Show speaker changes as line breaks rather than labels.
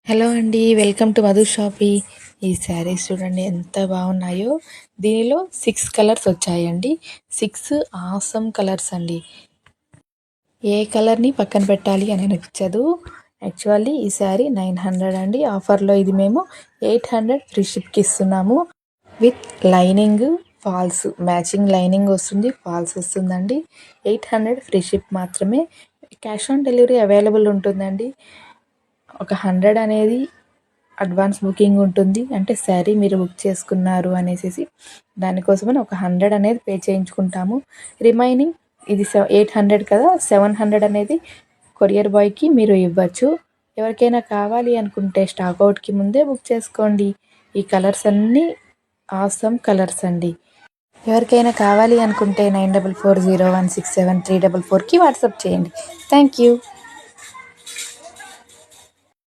Hello అండి, welcome to Madhu షాపీ. ఈ శారీస్ చూడండి ఎంత బాగున్నాయో. దీనిలో 6 కలర్స్ వచ్చాయండి. 6 ఆసమ్ కలర్స్ అండి. ఏ కలర్ని పక్కన పెట్టాలి అని నచ్చదు. యాక్చువల్లీ ఈ శారీ 900 అండి. ఆఫర్లో ఇది మేము 800 ఫ్రీ షిప్కి ఇస్తున్నాము. With lining, falls, matching lining వస్తుంది, ఫాల్స్ వస్తుందండి. 800 ఫ్రీ షిప్ మాత్రమే. క్యాష్ ఆన్ డెలివరీ అవైలబుల్ ఉంటుందండి. ఒక 100 అనేది అడ్వాన్స్ బుకింగ్ ఉంటుంది. అంటే శారీ మీరు బుక్ చేసుకున్నారు అనేసి దానికోసమని ఒక 100 అనేది పే చేయించుకుంటాము. రిమైనింగ్ ఇది 800 కదా, 700 అనేది కొరియర్ బాయ్కి మీరు ఇవ్వచ్చు. ఎవరికైనా కావాలి అనుకుంటే స్టాక్అవుట్కి ముందే బుక్ చేసుకోండి. ఈ కలర్స్ అన్నీ ఆసమ్ కలర్స్ అండి. ఎవరికైనా కావాలి అనుకుంటే 9440167344కి వాట్సాప్ చేయండి. Thank you.